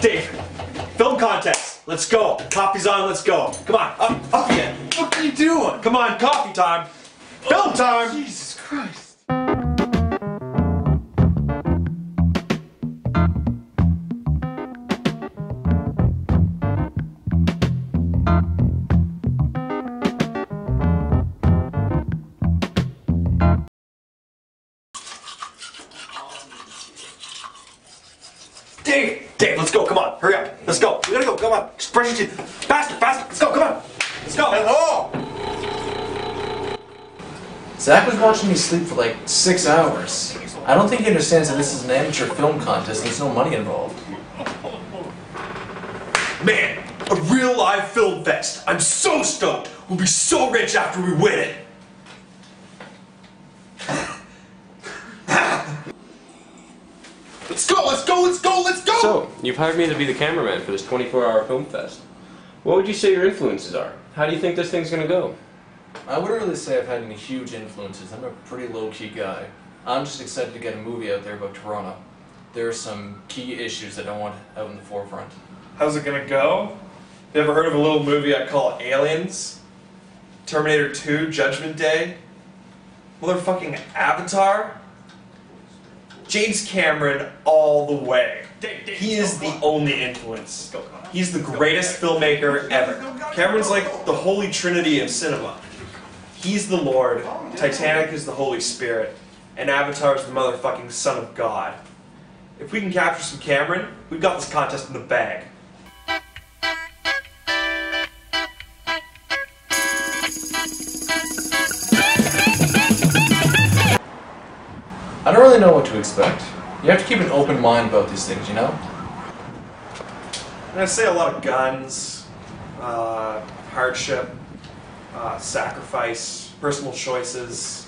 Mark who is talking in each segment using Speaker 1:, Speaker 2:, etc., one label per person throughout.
Speaker 1: Dave, film contest. Let's go. Coffee's on, let's go. Come on, up again.
Speaker 2: What are you doing?
Speaker 1: Come on, coffee time. Film time.
Speaker 2: Jesus Christ.
Speaker 1: Dave, let's go, come on, hurry up. Let's go, we gotta go, come on. Just brush your teeth. Faster, let's go, come on. Let's go.
Speaker 2: Hello! Zach was watching me sleep for like 6 hours. I don't think he understands that this is an amateur film contest and there's no money involved.
Speaker 1: Man, a real live film fest. I'm so stoked. We'll be so rich after we win it. Let's go, let's go, let's go, let's go!
Speaker 3: So, you've hired me to be the cameraman for this 24-hour film fest. What would you say your influences are? How do you think this thing's gonna go?
Speaker 2: I wouldn't really say I've had any huge influences. I'm a pretty low-key guy. I'm just excited to get a movie out there about Toronto. There are some key issues that I want out in the forefront.
Speaker 1: How's it gonna go? You ever heard of a little movie I call Aliens? Terminator 2, Judgment Day? Motherfucking Avatar? James Cameron all the way. He is the only influence. He's the greatest filmmaker ever. Cameron's like the holy trinity of cinema. He's the Lord, Titanic is the Holy Spirit, and Avatar is the motherfucking Son of God. If we can capture some Cameron, we've got this contest in the bag.
Speaker 2: I don't really know what to expect. You have to keep an open mind about these things, you know?
Speaker 1: I'm gonna say a lot of guns, hardship, sacrifice, personal choices,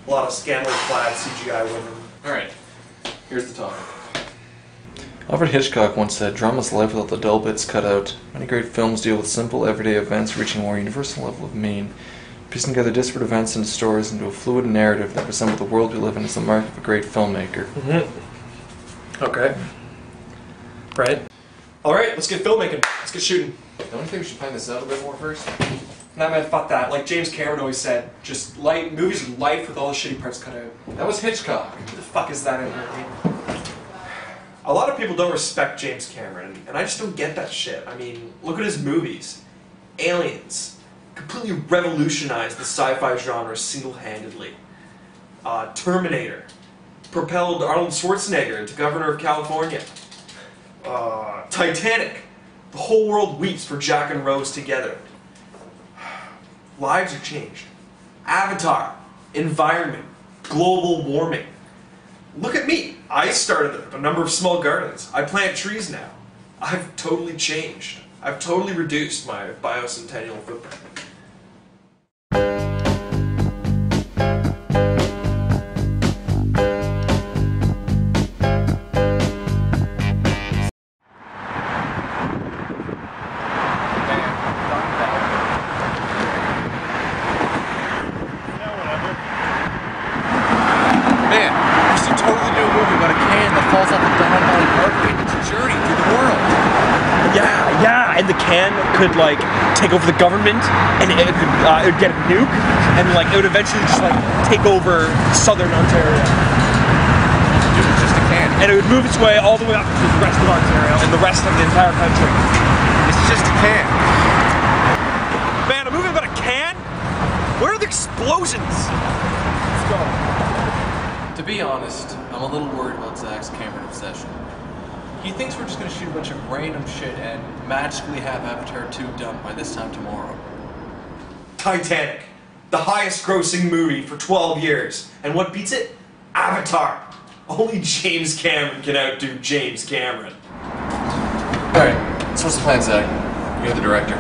Speaker 1: a lot of scantily clad CGI women.
Speaker 2: Alright, here's the topic. Alfred Hitchcock once said, "Drama's life without the dull bits cut out. Many great films deal with simple, everyday events reaching a more universal level of meaning. Piecing together disparate events and stories into a fluid narrative that resemble the world we live in is the mark of a great filmmaker."
Speaker 1: Mm-hmm. Okay. Right. Alright, let's get filmmaking. Let's get shooting.
Speaker 2: Don't you think we should plan this out a bit more first?
Speaker 1: Nah man, fuck that. Like James Cameron always said, just movies are life with all the shitty parts cut out.
Speaker 2: That was Hitchcock.
Speaker 1: What the fuck is that in here? A lot of people don't respect James Cameron, and I just don't get that shit. I mean, look at his movies. Aliens. Completely revolutionized the sci-fi genre single-handedly. Terminator. Propelled Arnold Schwarzenegger into Governor of California. Titanic. The whole world weeps for Jack and Rose together. Lives are changed. Avatar. Environment. Global warming. Look at me. I started a number of small gardens. I plant trees now. I've totally changed. I've totally reduced my biocentennial footprint.
Speaker 4: And the can could like take over the government, and it would get a nuke, and like it would eventually just like take over southern Ontario.
Speaker 2: It was just a can.
Speaker 4: And it would move its way all the way up to the rest of Ontario and the rest of the entire country.
Speaker 2: It's just a can.
Speaker 4: Man, a movie about a can? Where are the explosions? Let's go.
Speaker 2: To be honest, I'm a little worried about Zach's Cameron obsession. He thinks we're just going to shoot a bunch of random shit and magically have Avatar 2 done by this time tomorrow.
Speaker 1: Titanic. The highest grossing movie for 12 years. And what beats it? Avatar. Only James Cameron can outdo James Cameron.
Speaker 2: Alright, so what's the plan, Zach? You're the director.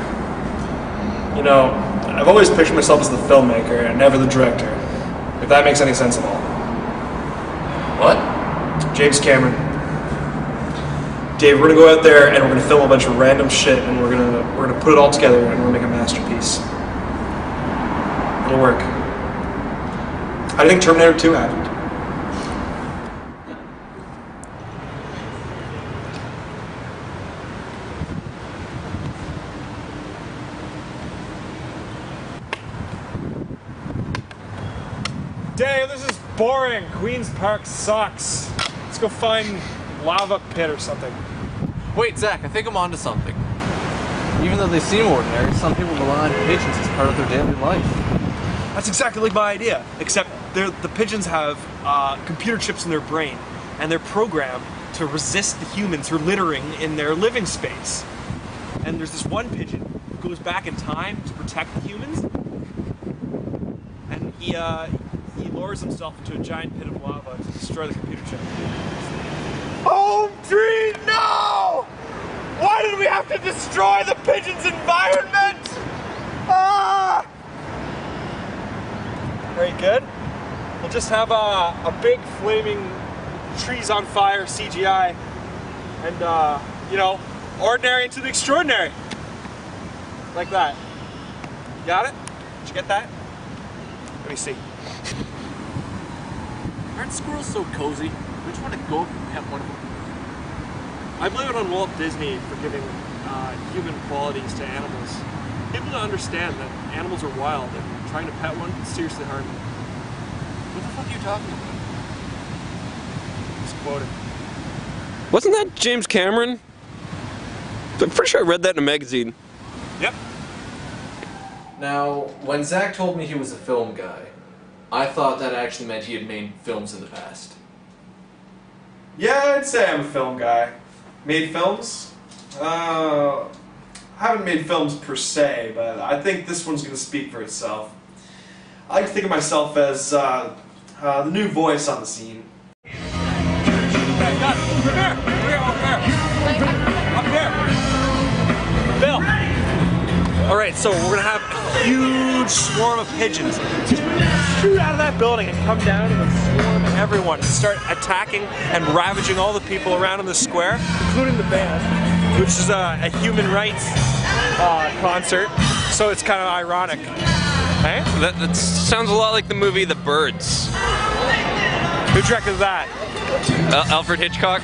Speaker 4: You know, I've always pictured myself as the filmmaker and never the director. If that makes any sense at all.
Speaker 2: What?
Speaker 4: James Cameron. Dave, we're gonna go out there and we're gonna film a bunch of random shit and we're gonna put it all together and we're gonna make a masterpiece. It'll work. How do you think Terminator 2 happened? Dave, this is boring. Queen's Park sucks. Let's go find lava pit or something.
Speaker 2: Wait, Zach, I think I'm onto something. Even though they seem ordinary, some people rely on pigeons as part of their daily life.
Speaker 4: That's exactly like my idea, except the pigeons have computer chips in their brain, and they're programmed to resist the humans who are littering in their living space. And there's this one pigeon who goes back in time to protect the humans, and he lowers himself into a giant pit of lava to destroy the computer chip. Home tree, no! Why did we have to destroy the pigeon's environment? Ah! Very good. We'll just have a big flaming trees on fire CGI and you know, ordinary into the extraordinary. Like that. Got it? Did you get that? Let me see.
Speaker 2: Aren't squirrels so cozy? Don't you want to go up and pet one of them?
Speaker 4: I blame it on Walt Disney for giving human qualities to animals. People don't understand that animals are wild and trying to pet one is seriously harm them.
Speaker 2: What the fuck are you talking about?
Speaker 4: Just quoting.
Speaker 3: Wasn't that James Cameron? I'm pretty sure I read that in a magazine.
Speaker 4: Yep.
Speaker 2: Now, when Zach told me he was a film guy, I thought that actually meant he had made films in the past.
Speaker 1: Yeah, I'd say I'm a film guy. Made films? I haven't made films per se, but I think this one's going to speak for itself. I like to think of myself as the new voice on the scene.
Speaker 4: Hey, Gus, over there! Up there! Bill! Alright, so we're gonna have a huge swarm of pigeons just shoot out of that building and come down and swarm everyone and start attacking and ravaging all the people around in the square, including the band, which is a human rights concert, so it's kind of ironic. Hey?
Speaker 3: That sounds a lot like the movie The Birds.
Speaker 4: Who directed that?
Speaker 3: Alfred Hitchcock.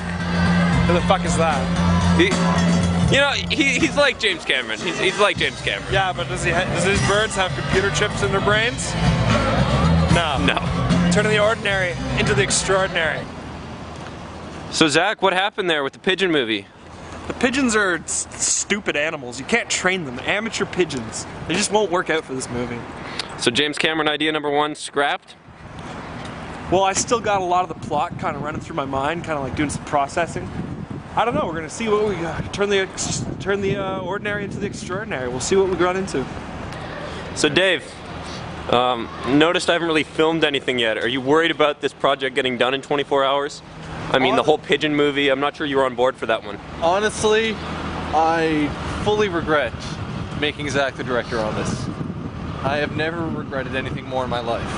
Speaker 4: Who the fuck is that?
Speaker 3: He's like James Cameron. He's like James Cameron.
Speaker 4: Yeah, but does his birds have computer chips in their brains? No.
Speaker 3: No.
Speaker 4: Turning the ordinary into the extraordinary.
Speaker 3: So Zach, what happened there with the pigeon movie?
Speaker 4: The pigeons are stupid animals. You can't train them. Amateur pigeons. They just won't work out for this movie.
Speaker 3: So James Cameron idea number one scrapped?
Speaker 4: Well, I still got a lot of the plot kind of running through my mind, kind of like doing some processing. I don't know. We're gonna see what we turn the ordinary into the extraordinary. We'll see what we run into.
Speaker 3: So Dave, noticed I haven't really filmed anything yet. Are you worried about this project getting done in 24 hours? I mean, the whole pigeon movie, I'm not sure you were on board for that one.
Speaker 2: Honestly, I fully regret making Zach the director on this. I have never regretted anything more in my life.